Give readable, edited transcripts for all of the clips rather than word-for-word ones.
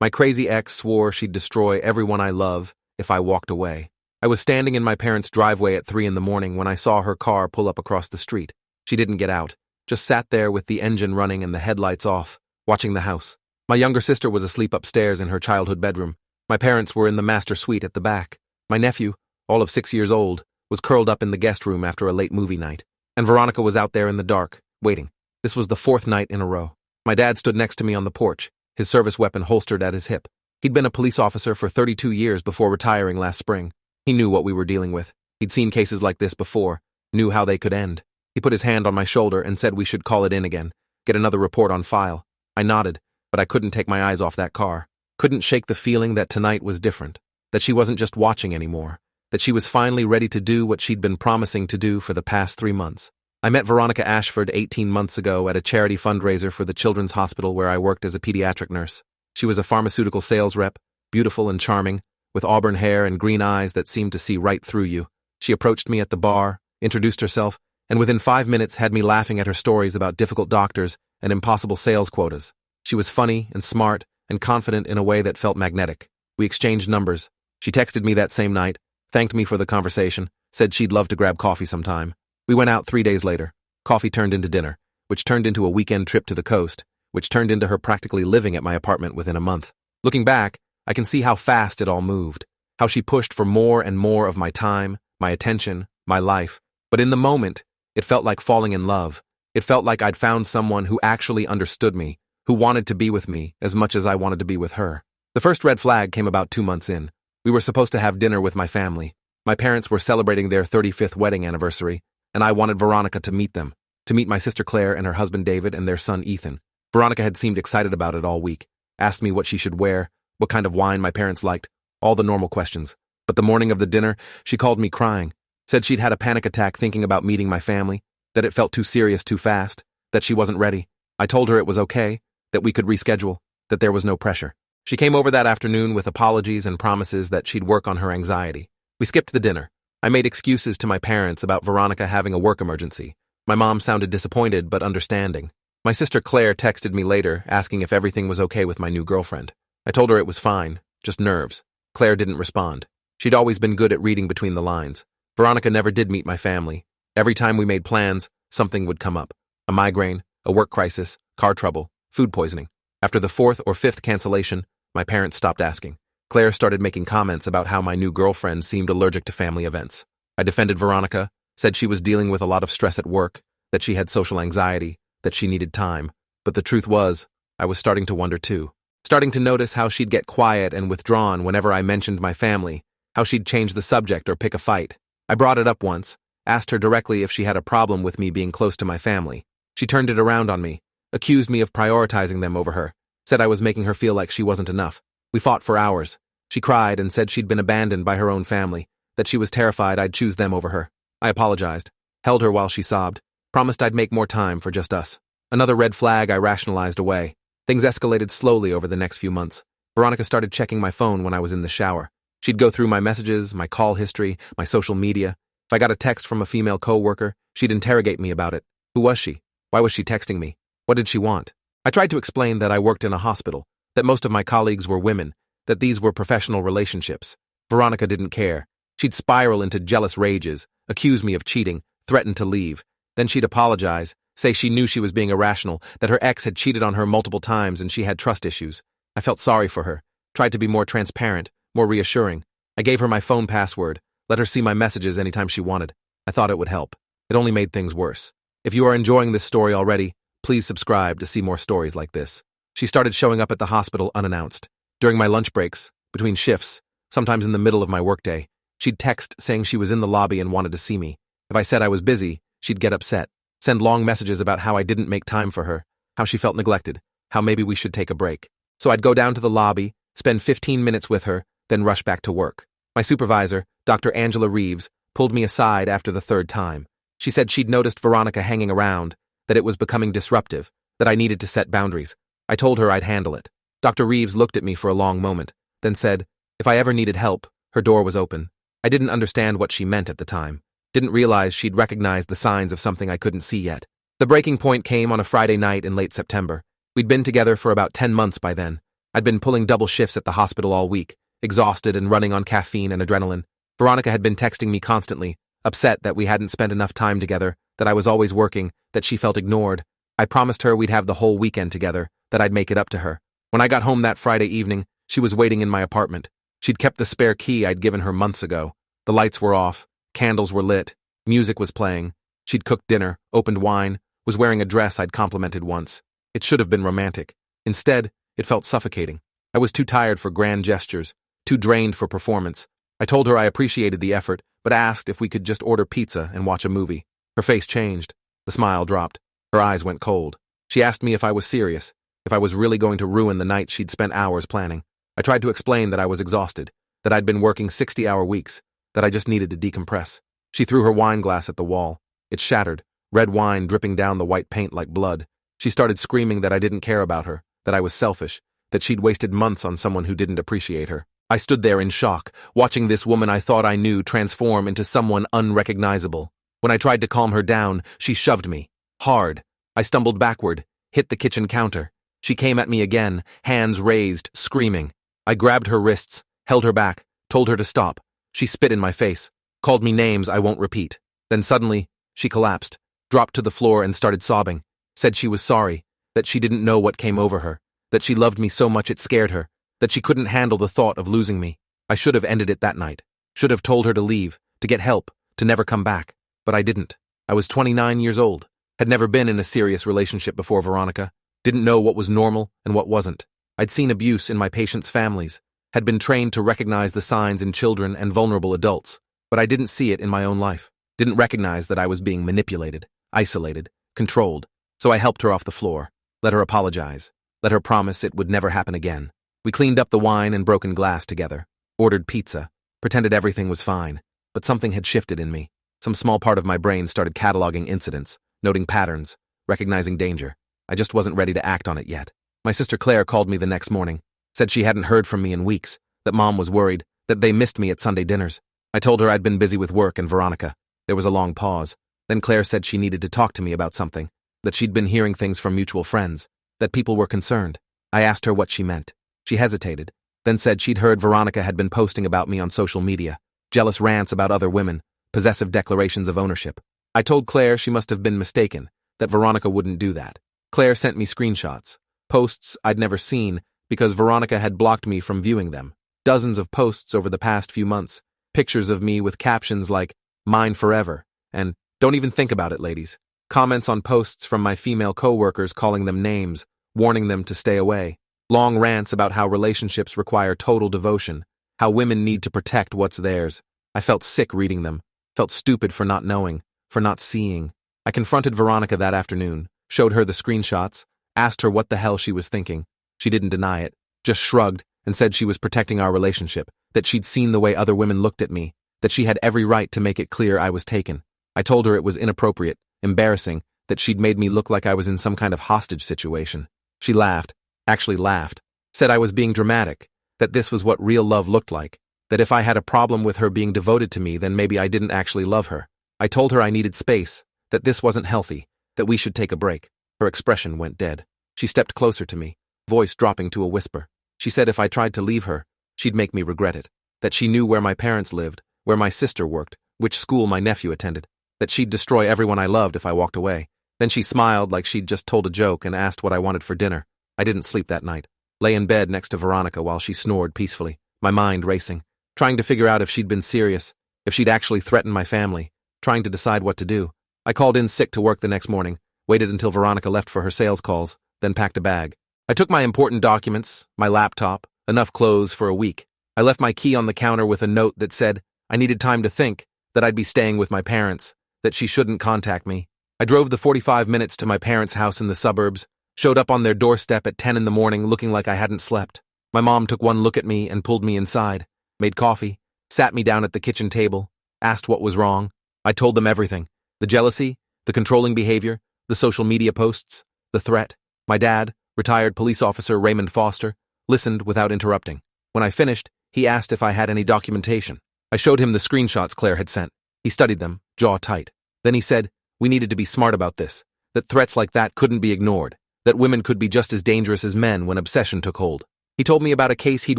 My crazy ex swore she'd destroy everyone I love if I walked away. I was standing in my parents' driveway at 3 in the morning when I saw her car pull up across the street. She didn't get out, just sat there with the engine running and the headlights off, watching the house. My younger sister was asleep upstairs in her childhood bedroom. My parents were in the master suite at the back. My nephew, all of 6 years old, was curled up in the guest room after a late movie night. And Veronica was out there in the dark, waiting. This was the 4th night in a row. My dad stood next to me on the porch, his service weapon holstered at his hip. He'd been a police officer for 32 years before retiring last spring. He knew what we were dealing with. He'd seen cases like this before, knew how they could end. He put his hand on my shoulder and said we should call it in again, get another report on file. I nodded, but I couldn't take my eyes off that car. Couldn't shake the feeling that tonight was different, that she wasn't just watching anymore, that she was finally ready to do what she'd been promising to do for the past 3 months. I met Veronica Ashford 18 months ago at a charity fundraiser for the Children's Hospital where I worked as a pediatric nurse. She was a pharmaceutical sales rep, beautiful and charming, with auburn hair and green eyes that seemed to see right through you. She approached me at the bar, introduced herself, and within 5 minutes had me laughing at her stories about difficult doctors and impossible sales quotas. She was funny and smart and confident in a way that felt magnetic. We exchanged numbers. She texted me that same night, thanked me for the conversation, said she'd love to grab coffee sometime. We went out 3 days later. Coffee turned into dinner, which turned into a weekend trip to the coast, which turned into her practically living at my apartment within a month. Looking back, I can see how fast it all moved, how she pushed for more and more of my time, my attention, my life. But in the moment, it felt like falling in love. It felt like I'd found someone who actually understood me, who wanted to be with me as much as I wanted to be with her. The first red flag came about 2 months in. We were supposed to have dinner with my family. My parents were celebrating their 35th wedding anniversary, and I wanted Veronica to meet them, to meet my sister Claire and her husband David and their son Ethan. Veronica had seemed excited about it all week, asked me what she should wear, what kind of wine my parents liked, all the normal questions. But the morning of the dinner, she called me crying, said she'd had a panic attack thinking about meeting my family, that it felt too serious too fast, that she wasn't ready. I told her it was okay, that we could reschedule, that there was no pressure. She came over that afternoon with apologies and promises that she'd work on her anxiety. We skipped the dinner. I made excuses to my parents about Veronica having a work emergency. My mom sounded disappointed but understanding. My sister Claire texted me later, asking if everything was okay with my new girlfriend. I told her it was fine, just nerves. Claire didn't respond. She'd always been good at reading between the lines. Veronica never did meet my family. Every time we made plans, something would come up. A migraine, a work crisis, car trouble, food poisoning. After the 4th or 5th cancellation, my parents stopped asking. Claire started making comments about how my new girlfriend seemed allergic to family events. I defended Veronica, said she was dealing with a lot of stress at work, that she had social anxiety, that she needed time. But the truth was, I was starting to wonder too. Starting to notice how she'd get quiet and withdrawn whenever I mentioned my family, how she'd change the subject or pick a fight. I brought it up once, asked her directly if she had a problem with me being close to my family. She turned it around on me, accused me of prioritizing them over her, said I was making her feel like she wasn't enough. We fought for hours. She cried and said she'd been abandoned by her own family, that she was terrified I'd choose them over her. I apologized, held her while she sobbed, promised I'd make more time for just us. Another red flag I rationalized away. Things escalated slowly over the next few months. Veronica started checking my phone when I was in the shower. She'd go through my messages, my call history, my social media. If I got a text from a female coworker, she'd interrogate me about it. Who was she? Why was she texting me? What did she want? I tried to explain that I worked in a hospital, that most of my colleagues were women, that these were professional relationships. Veronica didn't care. She'd spiral into jealous rages, accuse me of cheating, threaten to leave. Then she'd apologize, say she knew she was being irrational, that her ex had cheated on her multiple times and she had trust issues. I felt sorry for her, tried to be more transparent, more reassuring. I gave her my phone password, let her see my messages anytime she wanted. I thought it would help. It only made things worse. If you are enjoying this story already, please subscribe to see more stories like this. She started showing up at the hospital unannounced. During my lunch breaks, between shifts, sometimes in the middle of my workday, she'd text saying she was in the lobby and wanted to see me. If I said I was busy, she'd get upset, send long messages about how I didn't make time for her, how she felt neglected, how maybe we should take a break. So I'd go down to the lobby, spend 15 minutes with her, then rush back to work. My supervisor, Dr. Angela Reeves, pulled me aside after the 3rd time. She said she'd noticed Veronica hanging around, that it was becoming disruptive, that I needed to set boundaries. I told her I'd handle it. Dr. Reeves looked at me for a long moment, then said, if I ever needed help, her door was open. I didn't understand what she meant at the time. Didn't realize she'd recognized the signs of something I couldn't see yet. The breaking point came on a Friday night in late September. We'd been together for about 10 months by then. I'd been pulling double shifts at the hospital all week, exhausted and running on caffeine and adrenaline. Veronica had been texting me constantly, upset that we hadn't spent enough time together, that I was always working, that she felt ignored. I promised her we'd have the whole weekend together, that I'd make it up to her. When I got home that Friday evening, she was waiting in my apartment. She'd kept the spare key I'd given her months ago. The lights were off, candles were lit, music was playing. She'd cooked dinner, opened wine, was wearing a dress I'd complimented once. It should have been romantic. Instead, it felt suffocating. I was too tired for grand gestures, too drained for performance. I told her I appreciated the effort, but asked if we could just order pizza and watch a movie. Her face changed. The smile dropped. Her eyes went cold. She asked me if I was serious, if I was really going to ruin the night she'd spent hours planning. I tried to explain that I was exhausted, that I'd been working 60-hour weeks, that I just needed to decompress. She threw her wine glass at the wall. It shattered, red wine dripping down the white paint like blood. She started screaming that I didn't care about her, that I was selfish, that she'd wasted months on someone who didn't appreciate her. I stood there in shock, watching this woman I thought I knew transform into someone unrecognizable. When I tried to calm her down, she shoved me. Hard. I stumbled backward, hit the kitchen counter. She came at me again, hands raised, screaming. I grabbed her wrists, held her back, told her to stop. She spit in my face, called me names I won't repeat. Then suddenly, she collapsed, dropped to the floor and started sobbing, said she was sorry, that she didn't know what came over her, that she loved me so much it scared her, that she couldn't handle the thought of losing me. I should have ended it that night, should have told her to leave, to get help, to never come back. But I didn't. I was 29 years old, had never been in a serious relationship before Veronica, didn't know what was normal and what wasn't. I'd seen abuse in my patients' families, had been trained to recognize the signs in children and vulnerable adults, but I didn't see it in my own life, didn't recognize that I was being manipulated, isolated, controlled. So I helped her off the floor, let her apologize, let her promise it would never happen again. We cleaned up the wine and broken glass together, ordered pizza, pretended everything was fine, but something had shifted in me. Some small part of my brain started cataloging incidents, noting patterns, recognizing danger. I just wasn't ready to act on it yet. My sister Claire called me the next morning, said she hadn't heard from me in weeks, that Mom was worried, that they missed me at Sunday dinners. I told her I'd been busy with work and Veronica. There was a long pause. Then Claire said she needed to talk to me about something, that she'd been hearing things from mutual friends, that people were concerned. I asked her what she meant. She hesitated, then said she'd heard Veronica had been posting about me on social media, jealous rants about other women, possessive declarations of ownership. I told Claire she must have been mistaken, that Veronica wouldn't do that. Claire sent me screenshots, posts I'd never seen because Veronica had blocked me from viewing them. Dozens of posts over the past few months, pictures of me with captions like, "Mine forever," and "Don't even think about it, ladies." Comments on posts from my female co-workers calling them names, warning them to stay away. Long rants about how relationships require total devotion, how women need to protect what's theirs. I felt sick reading them, felt stupid for not knowing, for not seeing. I confronted Veronica that afternoon, showed her the screenshots, asked her what the hell she was thinking. She didn't deny it, just shrugged and said she was protecting our relationship, that she'd seen the way other women looked at me, that she had every right to make it clear I was taken. I told her it was inappropriate, embarrassing, that she'd made me look like I was in some kind of hostage situation. She laughed, actually laughed, said I was being dramatic, that this was what real love looked like, that if I had a problem with her being devoted to me, then maybe I didn't actually love her. I told her I needed space, that this wasn't healthy, that we should take a break. Her expression went dead. She stepped closer to me, voice dropping to a whisper. She said if I tried to leave her, she'd make me regret it, that she knew where my parents lived, where my sister worked, which school my nephew attended, that she'd destroy everyone I loved if I walked away. Then she smiled like she'd just told a joke and asked what I wanted for dinner. I didn't sleep that night. Lay in bed next to Veronica while she snored peacefully, my mind racing, trying to figure out if she'd been serious, if she'd actually threatened my family, trying to decide what to do. I called in sick to work the next morning, waited until Veronica left for her sales calls, then packed a bag. I took my important documents, my laptop, enough clothes for a week. I left my key on the counter with a note that said I needed time to think, that I'd be staying with my parents, that she shouldn't contact me. I drove the 45 minutes to my parents' house in the suburbs, showed up on their doorstep at 10 in the morning looking like I hadn't slept. My mom took one look at me and pulled me inside, made coffee, sat me down at the kitchen table, asked what was wrong. I told them everything. The jealousy, the controlling behavior, the social media posts, the threat. My dad, retired police officer Raymond Foster, listened without interrupting. When I finished, he asked if I had any documentation. I showed him the screenshots Claire had sent. He studied them, jaw tight. Then he said, we needed to be smart about this, that threats like that couldn't be ignored, that women could be just as dangerous as men when obsession took hold. He told me about a case he'd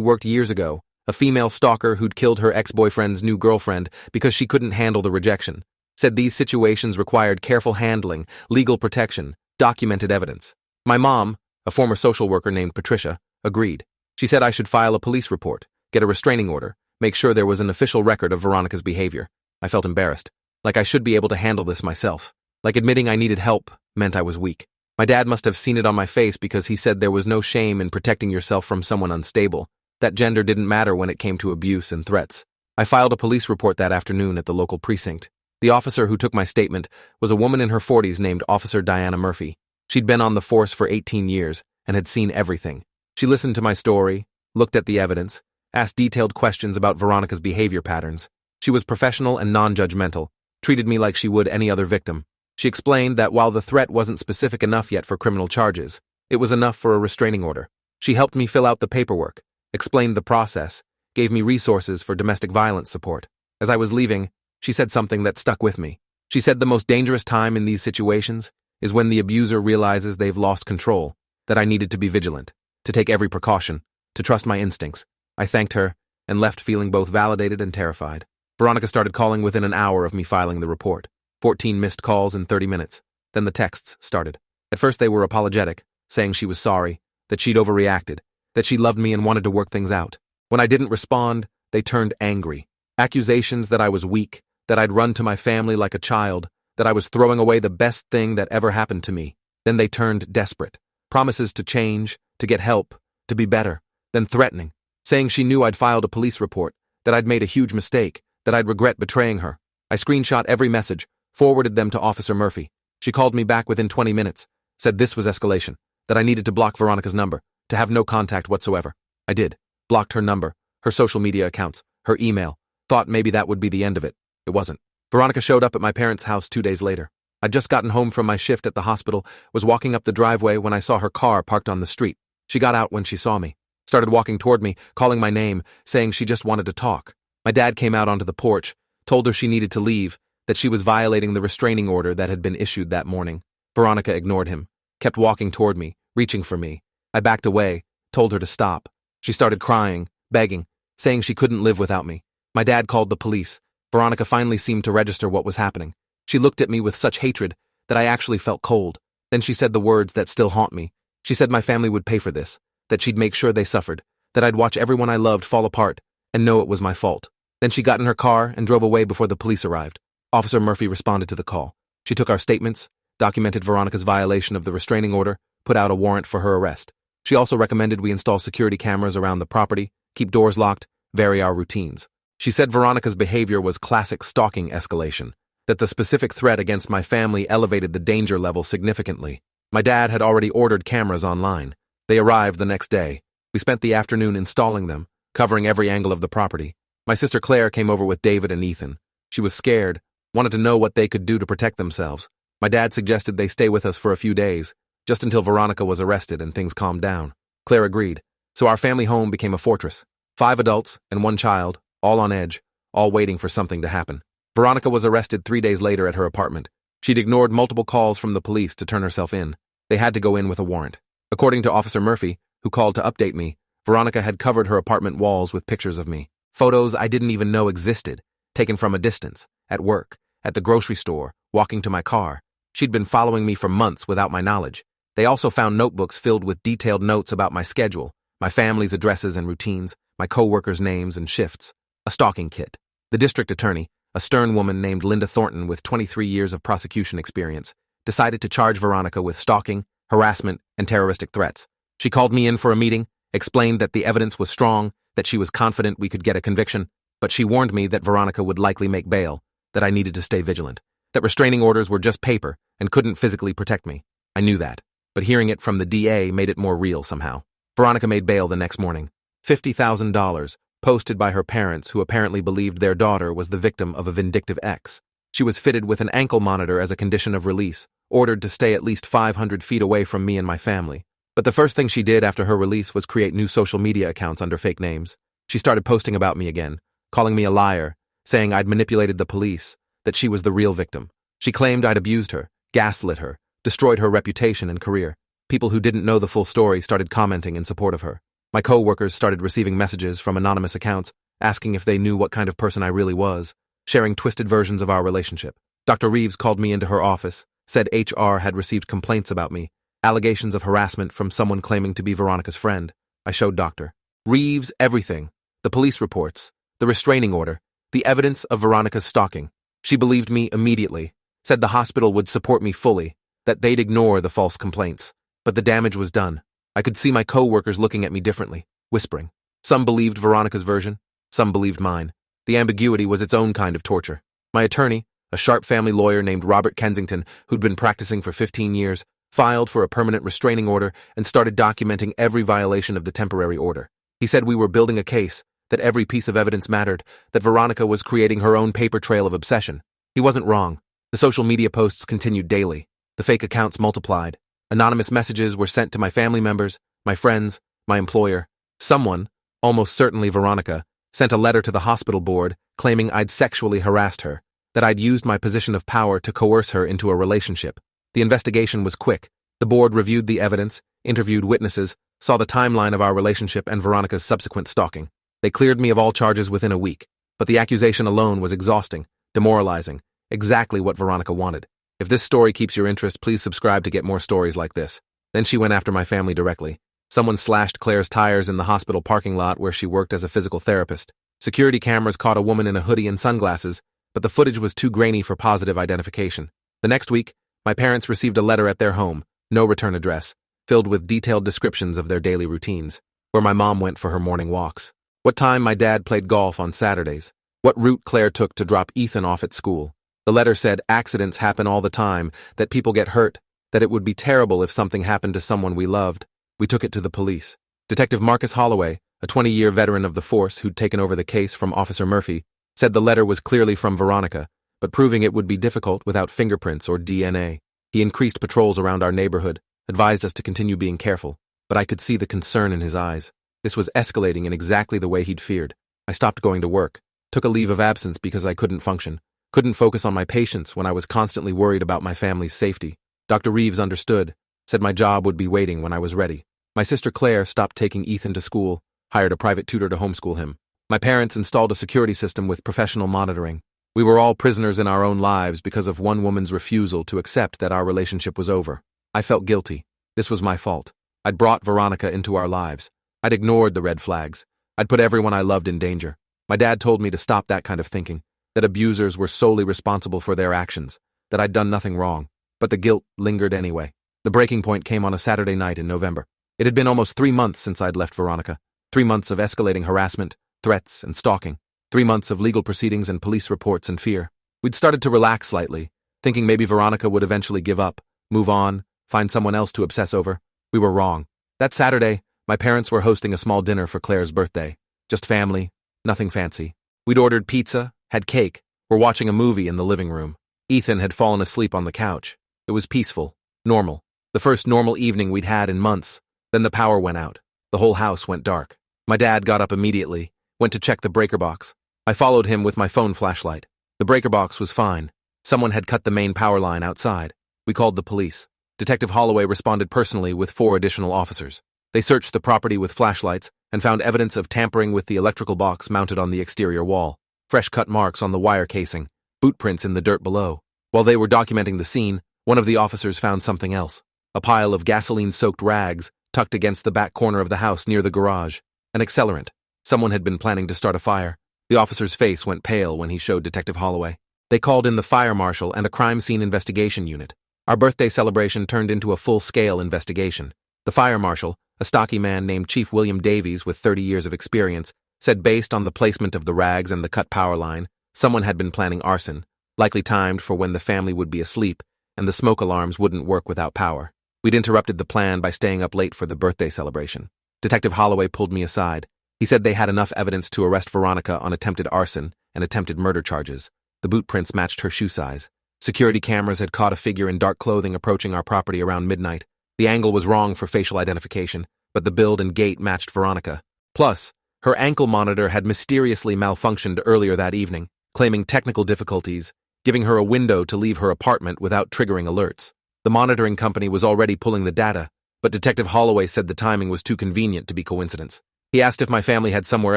worked years ago, a female stalker who'd killed her ex-boyfriend's new girlfriend because she couldn't handle the rejection. Said these situations required careful handling, legal protection, documented evidence. My mom, a former social worker named Patricia, agreed. She said I should file a police report, get a restraining order, make sure there was an official record of Veronica's behavior. I felt embarrassed, like I should be able to handle this myself. Like admitting I needed help meant I was weak. My dad must have seen it on my face because he said there was no shame in protecting yourself from someone unstable. That gender didn't matter when it came to abuse and threats. I filed a police report that afternoon at the local precinct. The officer who took my statement was a woman in her 40s named Officer Diana Murphy. She'd been on the force for 18 years and had seen everything. She listened to my story, looked at the evidence, asked detailed questions about Veronica's behavior patterns. She was professional and non-judgmental, treated me like she would any other victim. She explained that while the threat wasn't specific enough yet for criminal charges, it was enough for a restraining order. She helped me fill out the paperwork, explained the process, gave me resources for domestic violence support. As I was leaving, she said something that stuck with me. She said the most dangerous time in these situations is when the abuser realizes they've lost control, that I needed to be vigilant, to take every precaution, to trust my instincts. I thanked her and left feeling both validated and terrified. Veronica started calling within an hour of me filing the report. 14 missed calls in 30 minutes. Then the texts started. At first they were apologetic, saying she was sorry, that she'd overreacted, that she loved me and wanted to work things out. When I didn't respond, they turned angry. Accusations that I was weak, that I'd run to my family like a child, that I was throwing away the best thing that ever happened to me. Then they turned desperate. Promises to change, to get help, to be better. Then threatening, saying she knew I'd filed a police report, that I'd made a huge mistake, that I'd regret betraying her. I screenshot every message, forwarded them to Officer Murphy. She called me back within 20 minutes, said this was escalation, that I needed to block Veronica's number, to have no contact whatsoever. I did. Blocked her number, her social media accounts, her email. Thought maybe that would be the end of it. It wasn't. Veronica showed up at my parents' house 2 days later. I'd just gotten home from my shift at the hospital, was walking up the driveway when I saw her car parked on the street. She got out when she saw me, started walking toward me, calling my name, saying she just wanted to talk. My dad came out onto the porch, told her she needed to leave, that she was violating the restraining order that had been issued that morning. Veronica ignored him, kept walking toward me, reaching for me. I backed away, told her to stop. She started crying, begging, saying she couldn't live without me. My dad called the police. Veronica finally seemed to register what was happening. She looked at me with such hatred that I actually felt cold. Then she said the words that still haunt me. She said my family would pay for this, that she'd make sure they suffered, that I'd watch everyone I loved fall apart and know it was my fault. Then she got in her car and drove away before the police arrived. Officer Murphy responded to the call. She took our statements, documented Veronica's violation of the restraining order, put out a warrant for her arrest. She also recommended we install security cameras around the property, keep doors locked, vary our routines. She said Veronica's behavior was classic stalking escalation, that the specific threat against my family elevated the danger level significantly. My dad had already ordered cameras online. They arrived the next day. We spent the afternoon installing them, covering every angle of the property. My sister Claire came over with David and Ethan. She was scared, wanted to know what they could do to protect themselves. My dad suggested they stay with us for a few days, just until Veronica was arrested and things calmed down. Claire agreed, so our family home became a fortress. 5 adults and 1 child, all on edge, all waiting for something to happen. Veronica was arrested 3 days later at her apartment. She'd ignored multiple calls from the police to turn herself in. They had to go in with a warrant. According to Officer Murphy, who called to update me, Veronica had covered her apartment walls with pictures of me. Photos I didn't even know existed, taken from a distance, at work, at the grocery store, walking to my car. She'd been following me for months without my knowledge. They also found notebooks filled with detailed notes about my schedule, my family's addresses and routines, my co-workers' names and shifts. A stalking kit. The district attorney, a stern woman named Linda Thornton with 23 years of prosecution experience, decided to charge Veronica with stalking, harassment, and terroristic threats. She called me in for a meeting, explained that the evidence was strong, that she was confident we could get a conviction, but she warned me that Veronica would likely make bail, that I needed to stay vigilant, that restraining orders were just paper and couldn't physically protect me. I knew that, but hearing it from the DA made it more real somehow. Veronica made bail the next morning. $50,000, posted by her parents who apparently believed their daughter was the victim of a vindictive ex. She was fitted with an ankle monitor as a condition of release, ordered to stay at least 500 feet away from me and my family. But the first thing she did after her release was create new social media accounts under fake names. She started posting about me again, calling me a liar, saying I'd manipulated the police, that she was the real victim. She claimed I'd abused her, gaslit her, destroyed her reputation and career. People who didn't know the full story started commenting in support of her. My co-workers started receiving messages from anonymous accounts asking if they knew what kind of person I really was, sharing twisted versions of our relationship. Dr. Reeves called me into her office, said HR had received complaints about me, allegations of harassment from someone claiming to be Veronica's friend. I showed Dr. Reeves everything, the police reports, the restraining order, the evidence of Veronica's stalking. She believed me immediately, said the hospital would support me fully, that they'd ignore the false complaints. But the damage was done. I could see my co-workers looking at me differently, whispering. Some believed Veronica's version, some believed mine. The ambiguity was its own kind of torture. My attorney, a sharp family lawyer named Robert Kensington, who'd been practicing for 15 years, filed for a permanent restraining order and started documenting every violation of the temporary order. He said we were building a case, that every piece of evidence mattered, that Veronica was creating her own paper trail of obsession. He wasn't wrong. The social media posts continued daily. The fake accounts multiplied. Anonymous messages were sent to my family members, my friends, my employer. Someone, almost certainly Veronica, sent a letter to the hospital board claiming I'd sexually harassed her, that I'd used my position of power to coerce her into a relationship. The investigation was quick. The board reviewed the evidence, interviewed witnesses, saw the timeline of our relationship and Veronica's subsequent stalking. They cleared me of all charges within a week, but the accusation alone was exhausting, demoralizing, exactly what Veronica wanted. If this story keeps your interest, please subscribe to get more stories like this. Then she went after my family directly. Someone slashed Claire's tires in the hospital parking lot where she worked as a physical therapist. Security cameras caught a woman in a hoodie and sunglasses, but the footage was too grainy for positive identification. The next week, my parents received a letter at their home, no return address, filled with detailed descriptions of their daily routines, where my mom went for her morning walks, what time my dad played golf on Saturdays, what route Claire took to drop Ethan off at school. The letter said accidents happen all the time, that people get hurt, that it would be terrible if something happened to someone we loved. We took it to the police. Detective Marcus Holloway, a 20-year veteran of the force who'd taken over the case from Officer Murphy, said the letter was clearly from Veronica, but proving it would be difficult without fingerprints or DNA. He increased patrols around our neighborhood, advised us to continue being careful, but I could see the concern in his eyes. This was escalating in exactly the way he'd feared. I stopped going to work, took a leave of absence because I couldn't function. Couldn't focus on my patients when I was constantly worried about my family's safety. Dr. Reeves understood, said my job would be waiting when I was ready. My sister Claire stopped taking Ethan to school, hired a private tutor to homeschool him. My parents installed a security system with professional monitoring. We were all prisoners in our own lives because of one woman's refusal to accept that our relationship was over. I felt guilty. This was my fault. I'd brought Veronica into our lives. I'd ignored the red flags. I'd put everyone I loved in danger. My dad told me to stop that kind of thinking, that abusers were solely responsible for their actions, that I'd done nothing wrong, but the guilt lingered anyway. The breaking point came on a Saturday night in November. It had been almost 3 months since I'd left Veronica. 3 months of escalating harassment, threats, and stalking. 3 months of legal proceedings and police reports and fear. We'd started to relax slightly, thinking maybe Veronica would eventually give up, move on, find someone else to obsess over. We were wrong. That Saturday, my parents were hosting a small dinner for Claire's birthday. Just family, nothing fancy. We'd ordered pizza, had cake, were watching a movie in the living room. Ethan had fallen asleep on the couch. It was peaceful, normal. The first normal evening we'd had in months. Then the power went out. The whole house went dark. My dad got up immediately, went to check the breaker box. I followed him with my phone flashlight. The breaker box was fine. Someone had cut the main power line outside. We called the police. Detective Holloway responded personally with 4 additional officers. They searched the property with flashlights and found evidence of tampering with the electrical box mounted on the exterior wall. Fresh cut marks on the wire casing, boot prints in the dirt below. While they were documenting the scene, one of the officers found something else. A pile of gasoline-soaked rags tucked against the back corner of the house near the garage. An accelerant. Someone had been planning to start a fire. The officer's face went pale when he showed Detective Holloway. They called in the fire marshal and a crime scene investigation unit. Our birthday celebration turned into a full-scale investigation. The fire marshal, a stocky man named Chief William Davies with 30 years of experience, said based on the placement of the rags and the cut power line, someone had been planning arson, likely timed for when the family would be asleep and the smoke alarms wouldn't work without power. We'd interrupted the plan by staying up late for the birthday celebration. Detective Holloway pulled me aside. He said they had enough evidence to arrest Veronica on attempted arson and attempted murder charges. The boot prints matched her shoe size. Security cameras had caught a figure in dark clothing approaching our property around midnight. The angle was wrong for facial identification, but the build and gait matched Veronica. Plus, her ankle monitor had mysteriously malfunctioned earlier that evening, claiming technical difficulties, giving her a window to leave her apartment without triggering alerts. The monitoring company was already pulling the data, but Detective Holloway said the timing was too convenient to be coincidence. He asked if my family had somewhere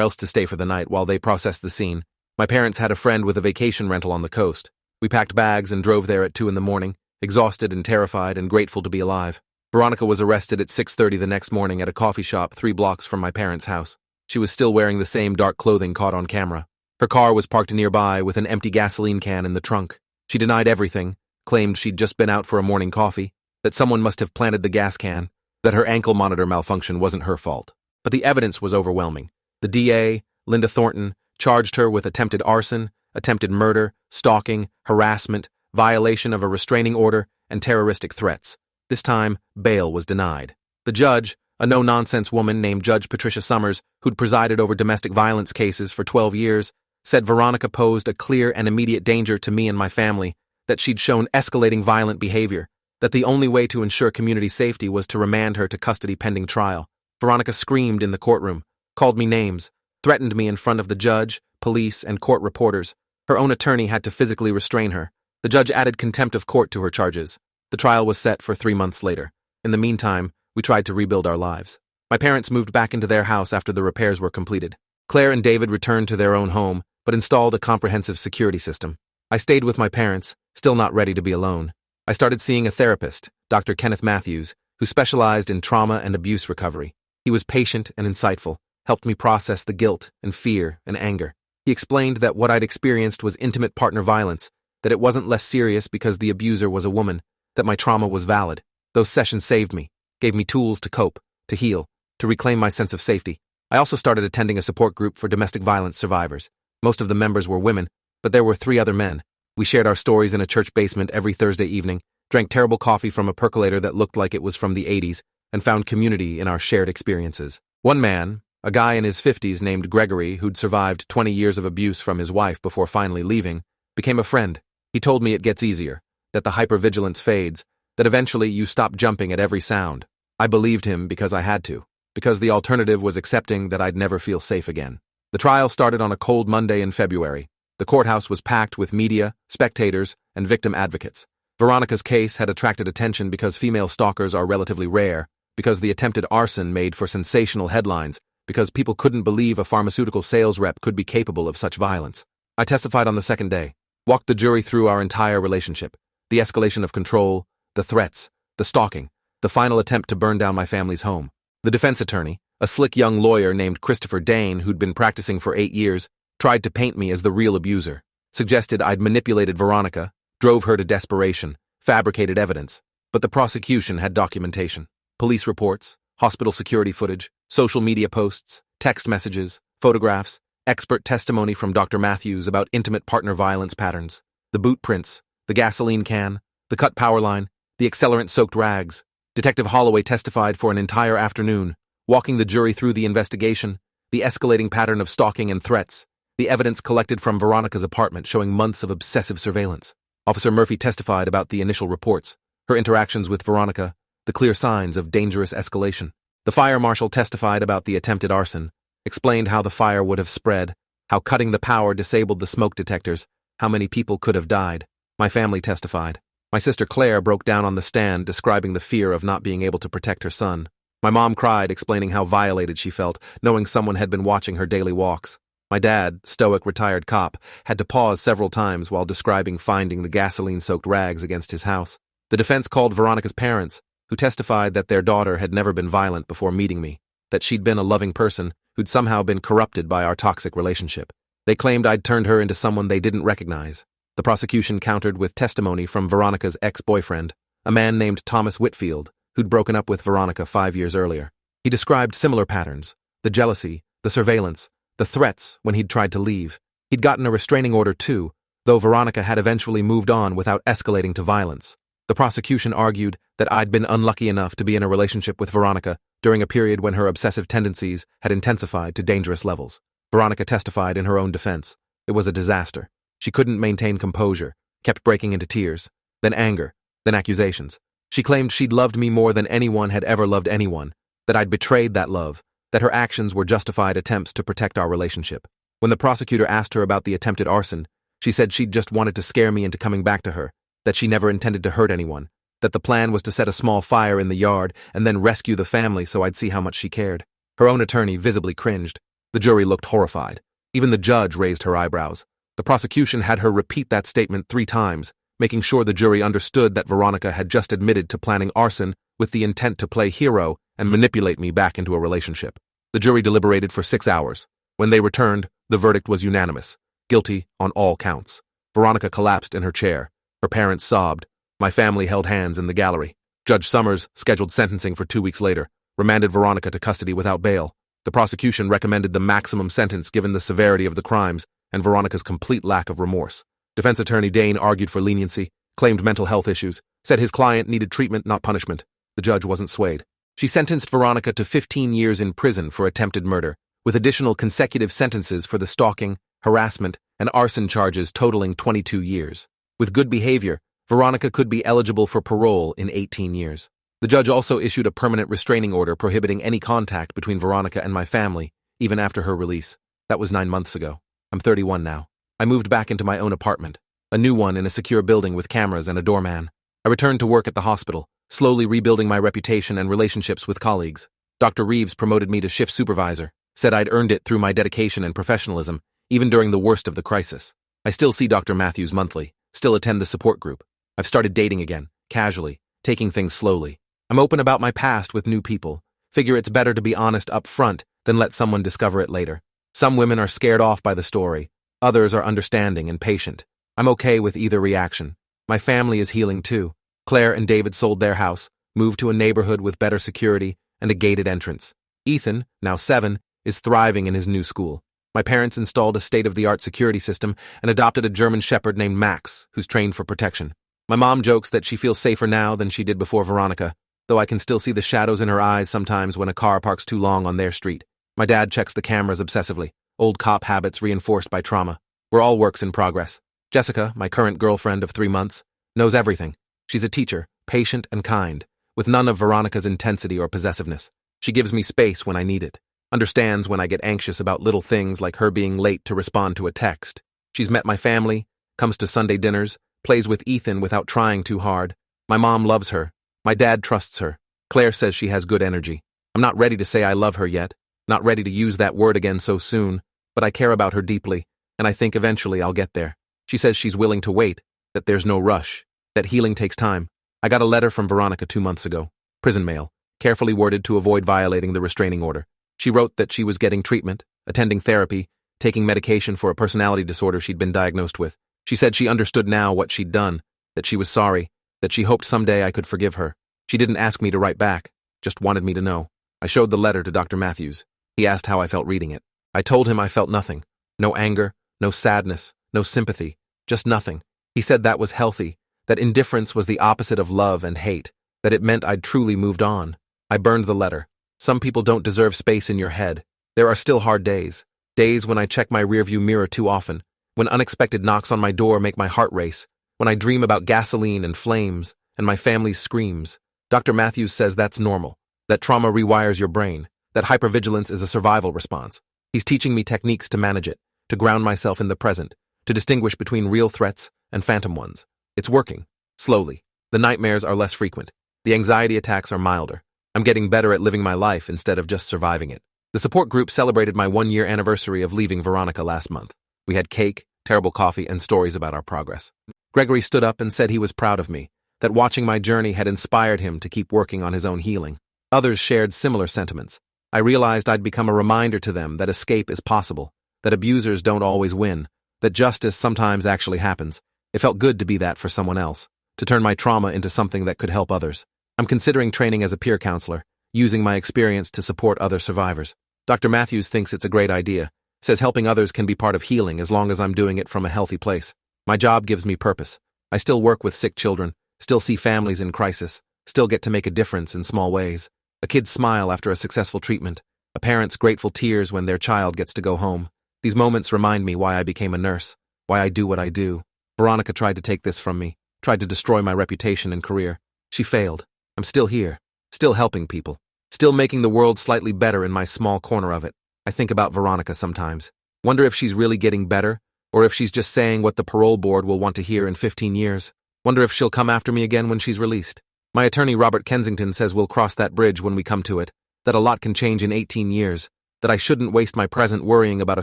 else to stay for the night while they processed the scene. My parents had a friend with a vacation rental on the coast. We packed bags and drove there at 2 in the morning, exhausted and terrified and grateful to be alive. Veronica was arrested at 6:30 the next morning at a coffee shop 3 blocks from my parents' house. She was still wearing the same dark clothing caught on camera. Her car was parked nearby with an empty gasoline can in the trunk. She denied everything, claimed she'd just been out for a morning coffee, that someone must have planted the gas can, that her ankle monitor malfunction wasn't her fault. But the evidence was overwhelming. The DA, Linda Thornton, charged her with attempted arson, attempted murder, stalking, harassment, violation of a restraining order, and terroristic threats. This time, bail was denied. The judge, a no-nonsense woman named Judge Patricia Summers, who'd presided over domestic violence cases for 12 years, said Veronica posed a clear and immediate danger to me and my family, that she'd shown escalating violent behavior, that the only way to ensure community safety was to remand her to custody pending trial. Veronica screamed in the courtroom, called me names, threatened me in front of the judge, police, and court reporters. Her own attorney had to physically restrain her. The judge added contempt of court to her charges. The trial was set for 3 months later. In the meantime, we tried to rebuild our lives. My parents moved back into their house after the repairs were completed. Claire and David returned to their own home, but installed a comprehensive security system. I stayed with my parents, still not ready to be alone. I started seeing a therapist, Dr. Kenneth Matthews, who specialized in trauma and abuse recovery. He was patient and insightful, helped me process the guilt and fear and anger. He explained that what I'd experienced was intimate partner violence, that it wasn't less serious because the abuser was a woman, that my trauma was valid. Those sessions saved me, gave me tools to cope, to heal, to reclaim my sense of safety. I also started attending a support group for domestic violence survivors. Most of the members were women, but there were 3 other men. We shared our stories in a church basement every Thursday evening, drank terrible coffee from a percolator that looked like it was from the 80s, and found community in our shared experiences. One man, a guy in his 50s named Gregory, who'd survived 20 years of abuse from his wife before finally leaving, became a friend. He told me it gets easier, that the hypervigilance fades, that eventually you stop jumping at every sound. I believed him because I had to, because the alternative was accepting that I'd never feel safe again. The trial started on a cold Monday in February. The courthouse was packed with media, spectators, and victim advocates. Veronica's case had attracted attention because female stalkers are relatively rare, because the attempted arson made for sensational headlines, because people couldn't believe a pharmaceutical sales rep could be capable of such violence. I testified on the second day, walked the jury through our entire relationship, the escalation of control, the threats, the stalking, the final attempt to burn down my family's home. The defense attorney, a slick young lawyer named Christopher Dane who'd been practicing for 8 years, tried to paint me as the real abuser, suggested I'd manipulated Veronica, drove her to desperation, fabricated evidence, but the prosecution had documentation. Police reports, hospital security footage, social media posts, text messages, photographs, expert testimony from Dr. Matthews about intimate partner violence patterns, the boot prints, the gasoline can, the cut power line, the accelerant-soaked rags. Detective Holloway testified for an entire afternoon, walking the jury through the investigation, the escalating pattern of stalking and threats, the evidence collected from Veronica's apartment showing months of obsessive surveillance. Officer Murphy testified about the initial reports, her interactions with Veronica, the clear signs of dangerous escalation. The fire marshal testified about the attempted arson, explained how the fire would have spread, how cutting the power disabled the smoke detectors, how many people could have died. My family testified. My sister Claire broke down on the stand describing the fear of not being able to protect her son. My mom cried, explaining how violated she felt, knowing someone had been watching her daily walks. My dad, stoic retired cop, had to pause several times while describing finding the gasoline-soaked rags against his house. The defense called Veronica's parents, who testified that their daughter had never been violent before meeting me, that she'd been a loving person who'd somehow been corrupted by our toxic relationship. They claimed I'd turned her into someone they didn't recognize. The prosecution countered with testimony from Veronica's ex-boyfriend, a man named Thomas Whitfield, who'd broken up with Veronica 5 years earlier. He described similar patterns, the jealousy, the surveillance, the threats when he'd tried to leave. He'd gotten a restraining order too, though Veronica had eventually moved on without escalating to violence. The prosecution argued that I'd been unlucky enough to be in a relationship with Veronica during a period when her obsessive tendencies had intensified to dangerous levels. Veronica testified in her own defense. It was a disaster. She couldn't maintain composure, kept breaking into tears, then anger, then accusations. She claimed she'd loved me more than anyone had ever loved anyone, that I'd betrayed that love, that her actions were justified attempts to protect our relationship. When the prosecutor asked her about the attempted arson, she said she'd just wanted to scare me into coming back to her, that she never intended to hurt anyone, that the plan was to set a small fire in the yard and then rescue the family so I'd see how much she cared. Her own attorney visibly cringed. The jury looked horrified. Even the judge raised her eyebrows. The prosecution had her repeat that statement 3 times, making sure the jury understood that Veronica had just admitted to planning arson with the intent to play hero and manipulate me back into a relationship. The jury deliberated for 6 hours. When they returned, the verdict was unanimous. Guilty on all counts. Veronica collapsed in her chair. Her parents sobbed. My family held hands in the gallery. Judge Summers scheduled sentencing for 2 weeks later, remanded Veronica to custody without bail. The prosecution recommended the maximum sentence given the severity of the crimes and Veronica's complete lack of remorse. Defense attorney Dane argued for leniency, claimed mental health issues, said his client needed treatment, not punishment. The judge wasn't swayed. She sentenced Veronica to 15 years in prison for attempted murder, with additional consecutive sentences for the stalking, harassment, and arson charges totaling 22 years. With good behavior, Veronica could be eligible for parole in 18 years. The judge also issued a permanent restraining order prohibiting any contact between Veronica and my family, even after her release. That was 9 months ago. I'm 31 now. I moved back into my own apartment, a new one in a secure building with cameras and a doorman. I returned to work at the hospital, slowly rebuilding my reputation and relationships with colleagues. Dr. Reeves promoted me to shift supervisor, said I'd earned it through my dedication and professionalism, even during the worst of the crisis. I still see Dr. Matthews monthly, still attend the support group. I've started dating again, casually, taking things slowly. I'm open about my past with new people. Figure it's better to be honest up front than let someone discover it later. Some women are scared off by the story. Others are understanding and patient. I'm okay with either reaction. My family is healing too. Claire and David sold their house, moved to a neighborhood with better security and a gated entrance. Ethan, now 7, is thriving in his new school. My parents installed a state-of-the-art security system and adopted a German shepherd named Max, who's trained for protection. My mom jokes that she feels safer now than she did before Veronica, though I can still see the shadows in her eyes sometimes when a car parks too long on their street. My dad checks the cameras obsessively, old cop habits reinforced by trauma. We're all works in progress. Jessica, my current girlfriend of 3 months, knows everything. She's a teacher, patient and kind, with none of Veronica's intensity or possessiveness. She gives me space when I need it, understands when I get anxious about little things like her being late to respond to a text. She's met my family, comes to Sunday dinners, plays with Ethan without trying too hard. My mom loves her. My dad trusts her. Claire says she has good energy. I'm not ready to say I love her yet, not ready to use that word again so soon, but I care about her deeply, and I think eventually I'll get there. She says she's willing to wait, that there's no rush, that healing takes time. I got a letter from Veronica 2 months ago, prison mail, carefully worded to avoid violating the restraining order. She wrote that she was getting treatment, attending therapy, taking medication for a personality disorder she'd been diagnosed with. She said she understood now what she'd done, that she was sorry, that she hoped someday I could forgive her. She didn't ask me to write back, just wanted me to know. I showed the letter to Dr. Matthews. He asked how I felt reading it. I told him I felt nothing. No anger, no sadness, no sympathy, just nothing. He said that was healthy, that indifference was the opposite of love and hate, that it meant I'd truly moved on. I burned the letter. Some people don't deserve space in your head. There are still hard days. Days when I check my rearview mirror too often, when unexpected knocks on my door make my heart race, when I dream about gasoline and flames, and my family's screams. Dr. Matthews says that's normal, that trauma rewires your brain, that hypervigilance is a survival response. He's teaching me techniques to manage it, to ground myself in the present, to distinguish between real threats and phantom ones. It's working, slowly. The nightmares are less frequent. The anxiety attacks are milder. I'm getting better at living my life instead of just surviving it. The support group celebrated my 1-year anniversary of leaving Veronica last month. We had cake, terrible coffee, and stories about our progress. Gregory stood up and said he was proud of me, that watching my journey had inspired him to keep working on his own healing. Others shared similar sentiments. I realized I'd become a reminder to them that escape is possible, that abusers don't always win, that justice sometimes actually happens. It felt good to be that for someone else, to turn my trauma into something that could help others. I'm considering training as a peer counselor, using my experience to support other survivors. Dr. Matthews thinks it's a great idea, says helping others can be part of healing as long as I'm doing it from a healthy place. My job gives me purpose. I still work with sick children, still see families in crisis, still get to make a difference in small ways. A kid's smile after a successful treatment, a parent's grateful tears when their child gets to go home. These moments remind me why I became a nurse, why I do what I do. Veronica tried to take this from me, tried to destroy my reputation and career. She failed. I'm still here, still helping people, still making the world slightly better in my small corner of it. I think about Veronica sometimes. Wonder if she's really getting better, or if she's just saying what the parole board will want to hear in 15 years. Wonder if she'll come after me again when she's released. My attorney Robert Kensington says we'll cross that bridge when we come to it, that a lot can change in 18 years, that I shouldn't waste my present worrying about a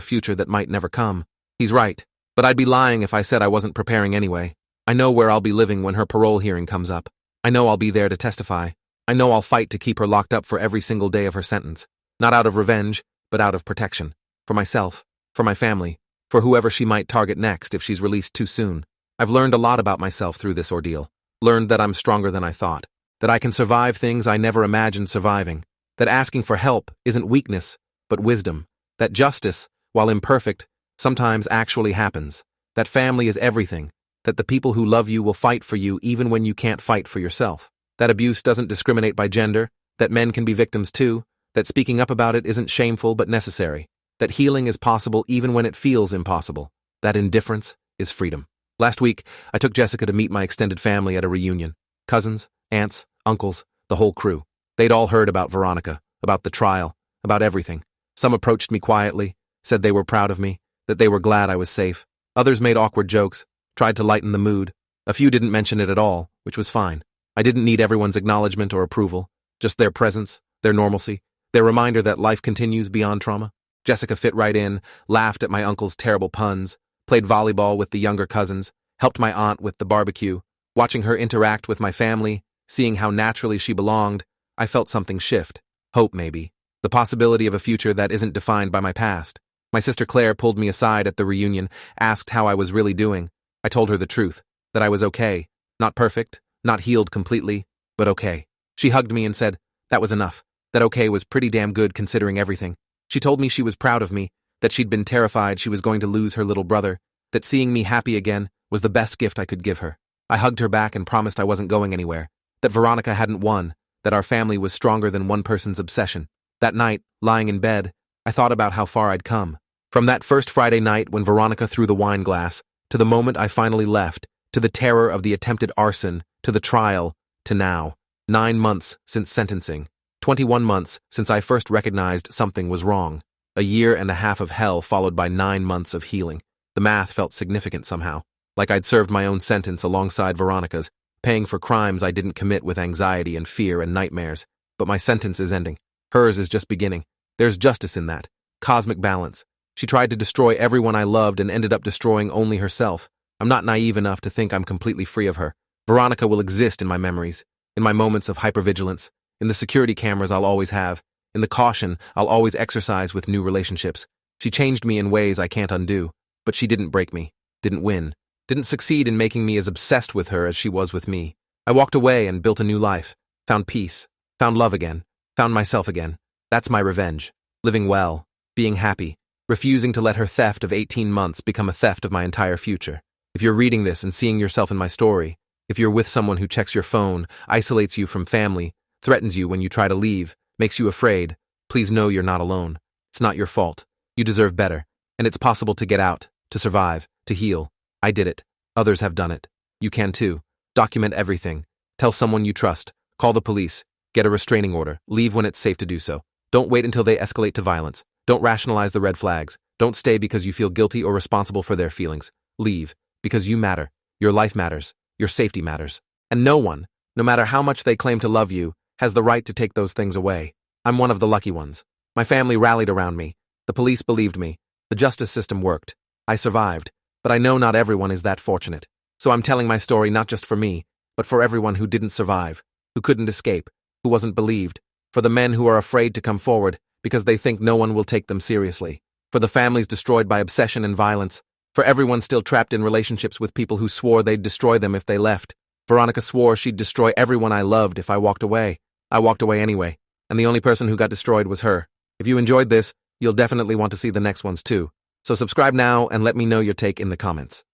future that might never come. He's right, but I'd be lying if I said I wasn't preparing anyway. I know where I'll be living when her parole hearing comes up. I know I'll be there to testify. I know I'll fight to keep her locked up for every single day of her sentence. Not out of revenge, but out of protection. For myself, for my family, for whoever she might target next if she's released too soon. I've learned a lot about myself through this ordeal. Learned that I'm stronger than I thought. That I can survive things I never imagined surviving. That asking for help isn't weakness, but wisdom. That justice, while imperfect, sometimes actually happens. That family is everything. That the people who love you will fight for you even when you can't fight for yourself. That abuse doesn't discriminate by gender. That men can be victims too. That speaking up about it isn't shameful but necessary. That healing is possible even when it feels impossible. That indifference is freedom. Last week, I took Jessica to meet my extended family at a reunion. Cousins, aunts, uncles, the whole crew. They'd all heard about Veronica, about the trial, about everything. Some approached me quietly, said they were proud of me, that they were glad I was safe. Others made awkward jokes, tried to lighten the mood. A few didn't mention it at all, which was fine. I didn't need everyone's acknowledgement or approval, just their presence, their normalcy, their reminder that life continues beyond trauma. Jessica fit right in, laughed at my uncle's terrible puns, played volleyball with the younger cousins, helped my aunt with the barbecue. Watching her interact with my family, seeing how naturally she belonged, I felt something shift. Hope, maybe. The possibility of a future that isn't defined by my past. My sister Claire pulled me aside at the reunion, asked how I was really doing. I told her the truth, that I was okay. Not perfect, not healed completely, but okay. She hugged me and said, that was enough. That okay was pretty damn good considering everything. She told me she was proud of me, that she'd been terrified she was going to lose her little brother, that seeing me happy again was the best gift I could give her. I hugged her back and promised I wasn't going anywhere, that Veronica hadn't won, that our family was stronger than one person's obsession. That night, lying in bed, I thought about how far I'd come. From that first Friday night when Veronica threw the wine glass, to the moment I finally left, to the terror of the attempted arson, to the trial, to now. 9 months since sentencing. 21 months since I first recognized something was wrong. A year and a half of hell followed by 9 months of healing. The math felt significant somehow, like I'd served my own sentence alongside Veronica's, paying for crimes I didn't commit with anxiety and fear and nightmares. But my sentence is ending. Hers is just beginning. There's justice in that. Cosmic balance. She tried to destroy everyone I loved and ended up destroying only herself. I'm not naive enough to think I'm completely free of her. Veronica will exist in my memories, in my moments of hypervigilance, in the security cameras I'll always have, in the caution I'll always exercise with new relationships. She changed me in ways I can't undo, but she didn't break me, didn't win, didn't succeed in making me as obsessed with her as she was with me. I walked away and built a new life, found peace, found love again, found myself again. That's my revenge. Living well, being happy, refusing to let her theft of 18 months become a theft of my entire future. If you're reading this and seeing yourself in my story, if you're with someone who checks your phone, isolates you from family, threatens you when you try to leave, makes you afraid, please know you're not alone. It's not your fault. You deserve better. And it's possible to get out, to survive, to heal. I did it. Others have done it. You can too. Document everything. Tell someone you trust. Call the police. Get a restraining order. Leave when it's safe to do so. Don't wait until they escalate to violence. Don't rationalize the red flags. Don't stay because you feel guilty or responsible for their feelings. Leave, because you matter. Your life matters. Your safety matters. And no one, no matter how much they claim to love you, has the right to take those things away. I'm one of the lucky ones. My family rallied around me. The police believed me. The justice system worked. I survived. But I know not everyone is that fortunate. So I'm telling my story not just for me, but for everyone who didn't survive, who couldn't escape, who wasn't believed, for the men who are afraid to come forward because they think no one will take them seriously, for the families destroyed by obsession and violence, for everyone still trapped in relationships with people who swore they'd destroy them if they left. Veronica swore she'd destroy everyone I loved if I walked away. I walked away anyway, and the only person who got destroyed was her. If you enjoyed this, you'll definitely want to see the next ones too. So subscribe now and let me know your take in the comments.